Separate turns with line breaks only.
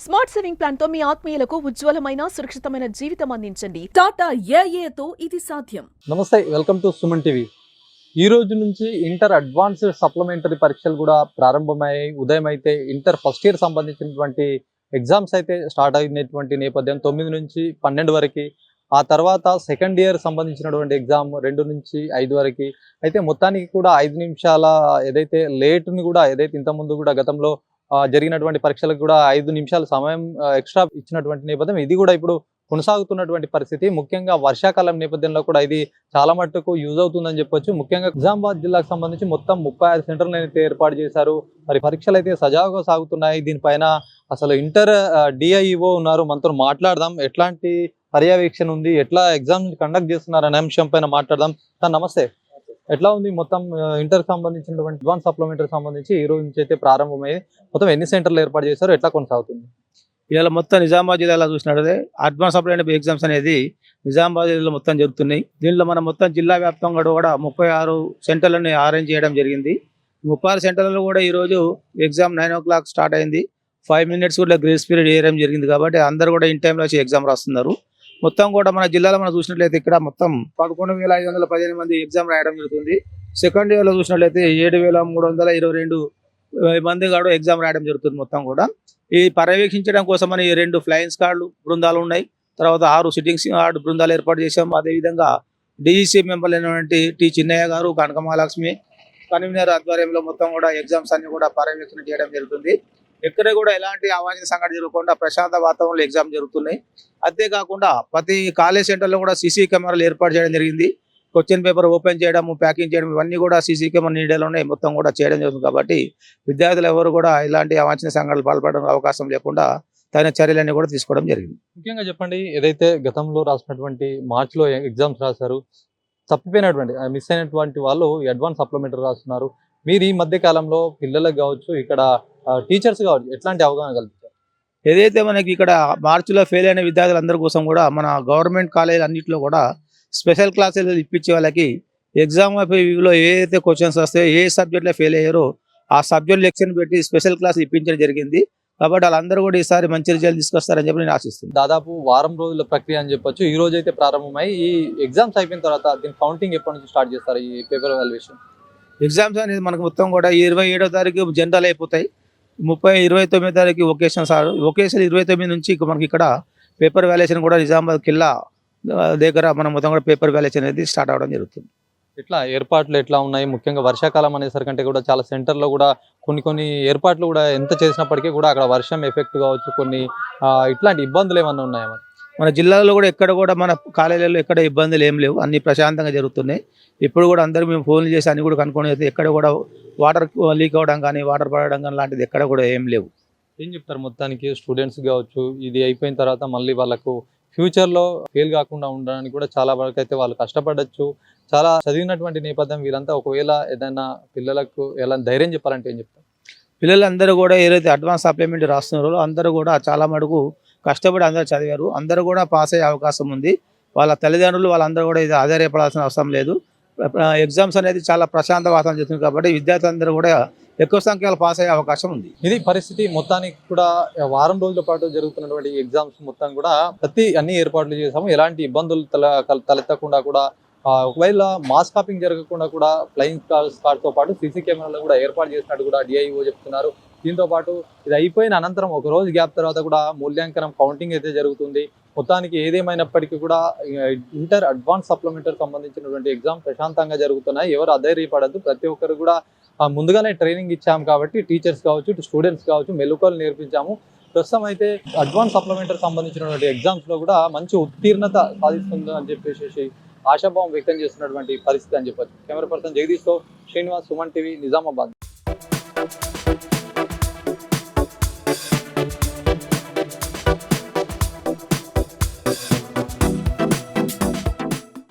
Smart saving plan తో మీ ఆత్మీయులకు ఉజ్వలమైన సురక్షితమైన జీవితం అందించండి. టాటా ఏఏతో ఇది సాధ్యం.
నమస్తే, వెల్కమ్ టు సుమన్ టీవీ. ఈ రోజు నుంచి ఇంటర్ అడ్వాన్స్డ్ సప్లిమెంటరీ పరీక్షలు కూడా ప్రారంభమయ్యాయి. ఉదయం అయితే ఇంటర్ ఫస్ట్ ఇయర్ సంబంధించినటువంటి ఎగ్జామ్స్ అయితే స్టార్ట్ అయినటువంటి నేపథ్యం 9 నుంచి 12 వరకు. ఆ తర్వాత సెకండ్ ఇయర్ సంబంధించినటువంటి ఎగ్జామ్ 2 నుంచి 5 వరకు. అయితే మొత్తానికి కూడా 5 నిమిషాల ఏదైతే లేట్ని కూడా ఏదైతే ఇంతకుముందు కూడా గతంలో జరిగినటువంటి పరీక్షలకు కూడా 5 నిమిషాల సమయం ఎక్స్ట్రా ఇచ్చినటువంటి నేపథ్యం ఇది కూడా ఇప్పుడు కొనసాగుతున్నటువంటి పరిస్థితి. ముఖ్యంగా వర్షాకాలం నేపథ్యంలో కూడా ఇది చాలా మట్టుకు యూజ్ అవుతుందని చెప్పొచ్చు. ముఖ్యంగా నిజామాబాద్ జిల్లాకు సంబంధించి మొత్తం 36 సెంటర్లను అయితే ఏర్పాటు చేశారు. మరి పరీక్షలు అయితే సజావుగా సాగుతున్నాయి. దీనిపైన అసలు ఇంటర్ డిఐఓ ఉన్నారు, మనతో మాట్లాడదాం. ఎట్లాంటి పర్యవేక్షణ ఉంది, ఎట్లా ఎగ్జామ్ కండక్ట్ చేస్తున్నారు అనే అంశం పైన మాట్లాడదాం. సార్ నమస్తే, ఎట్లా ఉంది మొత్తం ఇంటర్ సంబంధించినటువంటి అడ్వాన్స్ సప్లిమెంటరీ సంబంధించి ఈ రోజు నుంచి అయితే ప్రారంభమయ్యి మొత్తం ఎన్ని సెంటర్లు ఏర్పాటు చేశారు, ఎట్లా కొనసాగుతుంది?
ఇవాళ మొత్తం నిజామాబాద్ జిల్లాలో చూసినట్లయితే అడ్వాన్స్ సప్లిమెంటరీ ఎగ్జామ్స్ అనేది నిజామాబాద్ జిల్లాలో మొత్తం జరుగుతున్నాయి. దీంట్లో మనం మొత్తం జిల్లా వ్యాప్తంగా కూడా 36 సెంటర్లను అరేంజ్ చేయడం జరిగింది. 36 సెంటర్లలో కూడా ఈరోజు ఎగ్జామ్ 9 o'clock స్టార్ట్ అయింది. 5 minutes కూడా గ్రేస్ పీరియడ్ వేయడం జరిగింది. కాబట్టి అందరూ కూడా ఇన్ టైంలో వచ్చి ఎగ్జామ్ రాస్తున్నారు. మొత్తం కూడా మన జిల్లాలో మనం చూసినట్లయితే ఇక్కడ మొత్తం 11,515 మంది ఎగ్జామ్ రాయడం జరుగుతుంది. సెకండ్ ఇయర్లో చూసినట్లయితే 7,322 మంది కూడా ఎగ్జామ్ రాయడం జరుగుతుంది. మొత్తం కూడా ఈ పర్యవేక్షించడం కోసమని 2 ఫ్లయింగ్ స్క్వాడ్ బృందాలు ఉన్నాయి. తర్వాత 6 సిట్టింగ్ స్క్వాడ్ బృందాలు ఏర్పాటు చేశాం. అదేవిధంగా డిఈసి మెంబర్లు అయినటువంటి టి చిన్నయ్య గారు, కనక మహాలక్ష్మి కన్వీనర్ ఆధ్వర్యంలో మొత్తం కూడా ఎగ్జామ్స్ అన్ని కూడా పర్యవేక్షణ చేయడం జరుగుతుంది. ఎక్కడ కూడా ఎలాంటి అవాంఛనీయ సంఘటన జరగకుండా ప్రశాంత వాతావరణంలో ఎగ్జామ్ జరుగుతున్నాయి. అంతేకాకుండా ప్రతి కాలేజ్ సెంటర్లో కూడా సీసీ కెమెరాలు ఏర్పాటు చేయడం జరిగింది. క్వశ్చన్ పేపర్ ఓపెన్ చేయడం, ప్యాకింగ్ చేయడం ఇవన్నీ కూడా సీసీ కెమెరా నీడలోనే మొత్తం కూడా చేయడం జరుగుతుంది. కాబట్టి విద్యార్థులు ఎవరు కూడా ఇలాంటి అవాంఛనీయ సంఘటనలు పాల్పడడం అవకాశం లేకుండా తగిన చర్యలన్నీ కూడా తీసుకోవడం జరిగింది.
ముఖ్యంగా చెప్పండి, ఏదైతే గతంలో రాసినటువంటి మార్చిలో ఎగ్జామ్స్ రాశారు, తప్పిపోయినటువంటి మిస్ అయినటువంటి వాళ్ళు అడ్వాన్స్ సప్లిమెంటరీ రాస్తున్నారు. మీరు ఈ మధ్య కాలంలో పిల్లలకు కావచ్చు, ఇక్కడ టీచర్స్ కావచ్చు, ఎట్లాంటి అవగాహన కల్పించారు?
ఏదైతే మనకి ఇక్కడ మార్చిలో ఫెయిల్ అయిన విద్యార్థులందరి కోసం కూడా మన గవర్నమెంట్ కాలేజీలు అన్నింటిలో కూడా స్పెషల్ క్లాసులు ఇప్పించే వాళ్ళకి ఎగ్జామ్ లో ఏదైతే క్వశ్చన్స్ వస్తాయో, ఏ సబ్జెక్ట్లో ఫెయిల్ అయ్యారో ఆ సబ్జెక్ట్ లెక్చర్ పెట్టి స్పెషల్ క్లాస్ ఇప్పించడం జరిగింది. కాబట్టి వాళ్ళందరూ కూడా ఈసారి మంచి రిజల్ట్ తీసుకొస్తారని చెప్పి నేను ఆశిస్తున్నాను.
దాదాపు వారం రోజుల ప్రక్రియ అని చెప్పొచ్చు. ఈ రోజు అయితే ప్రారంభమై ఈ ఎగ్జామ్స్ అయిపోయిన తర్వాత దీని కౌంటింగ్ ఎప్పటి నుంచి స్టార్ట్ చేస్తారు? ఈ పేపర్ వాల్యుయేషన్
ఎగ్జామ్స్ అనేది మనకు మొత్తం కూడా 27వ తారీఖు జనరల్ అయిపోతాయి. 29వ తారీఖు వొకేషన్స్ వొకేషన్ 29 నుంచి మనకి ఇక్కడ పేపర్ వాల్యుయేషన్ కూడా నిజామాబాద్ కిల్లా దగ్గర మనం మొత్తం కూడా పేపర్ వాల్యుయేషన్ అనేది స్టార్ట్ అవడం జరుగుతుంది.
ఇట్లా ఏర్పాట్లు ఎట్లా ఉన్నాయి? ముఖ్యంగా వర్షాకాలం అనేసరికంటే కూడా చాలా సెంటర్లో కూడా కొన్ని ఏర్పాట్లు కూడా ఎంత చేసినప్పటికీ కూడా అక్కడ వర్షం ఎఫెక్ట్ కావచ్చు, కొన్ని ఇట్లాంటి ఇబ్బందులు ఏమన్నా ఉన్నాయా?
మన జిల్లాలో కూడా ఎక్కడ కూడా మన కాలేజీలలో ఎక్కడ ఇబ్బందులు ఏం లేవు, అన్ని ప్రశాంతంగా జరుగుతున్నాయి. ఇప్పుడు కూడా అందరూ మేము ఫోన్లు చేసి అన్ని కూడా కనుక్కొని అయితే ఎక్కడ కూడా వాటర్ లీక్ అవ్వడం కానీ వాటర్ పడడం కానీ లాంటిది ఎక్కడ కూడా ఏం లేవు.
ఏం చెప్తారు మొత్తానికి స్టూడెంట్స్ కావచ్చు, ఇది అయిపోయిన తర్వాత మళ్ళీ వాళ్ళకు ఫ్యూచర్లో ఫెయిల్ కాకుండా ఉండడానికి కూడా చాలా వరకు అయితే వాళ్ళు కష్టపడచ్చు. చాలా చదివినటువంటి నేపథ్యం వీరంతా ఒకవేళ ఏదైనా పిల్లలకు ఎలా ధైర్యం చెప్పాలంటే ఏం చెప్తారు?
పిల్లలందరూ కూడా ఏదైతే అడ్వాన్స్ సప్లిమెంటరీ రాస్తున్నారో అందరూ కూడా చాలా మటుకు కష్టపడి అందరూ చదివారు. అందరూ కూడా పాస్ అయ్యే అవకాశం ఉంది. వాళ్ళ తల్లిదండ్రులు వాళ్ళందరూ కూడా ఇది ఆధారపడాల్సిన అవసరం లేదు. ఎగ్జామ్స్ అనేది చాలా ప్రశాంత వాతావరణం జరుగుతుంది. కాబట్టి విద్యార్థులందరూ కూడా ఎక్కువ సంఖ్యలో పాస్ అయ్యే అవకాశం ఉంది.
ఇది పరిస్థితి. మొత్తానికి కూడా వారం రోజుల పాటు జరుగుతున్నటువంటి ఎగ్జామ్స్ మొత్తం కూడా అన్ని ఏర్పాట్లు చేసాము. ఎలాంటి ఇబ్బందులు తలెత్తకుండా కూడా ఒకవేళ మాస్ కాపింగ్ జరగకుండా కూడా ఫ్లయింగ్ స్క్వాడ్తో పాటు సీసీ కెమెరాలు కూడా ఏర్పాటు చేసినట్టు కూడా డిఐఓ చెప్తున్నారు. దీంతో పాటు ఇది అయిపోయిన అనంతరం ఒక రోజు గ్యాప్ తర్వాత కూడా మూల్యాంకనం కౌంటింగ్ అయితే జరుగుతుంది. మొత్తానికి ఏదేమైనప్పటికీ కూడా ఇంటర్ అడ్వాన్స్ సప్లిమెంటరీ సంబంధించినటువంటి ఎగ్జామ్ ప్రశాంతంగా జరుగుతున్నాయి. ఎవరు అధైర్యపడద్దు. ప్రతి ఒక్కరు కూడా ముందుగానే ట్రైనింగ్ ఇచ్చాము కాబట్టి టీచర్స్ కావచ్చు, స్టూడెంట్స్ కావచ్చు, మెలకువలు నేర్పించాము. ప్రస్తుతం అయితే అడ్వాన్స్ సప్లిమెంటరీ సంబంధించినటువంటి ఎగ్జామ్స్లో కూడా మంచి ఉత్తీర్ణత సాధిస్తుంది అని చెప్పేసి ఆశాభావం వ్యక్తం చేస్తున్నటువంటి పరిస్థితి అని చెప్పొచ్చు. కెమెరా పర్సన్ జగదీష్తో శ్రీనివాస్, సుమన్ టీవీ, నిజామాబాద్.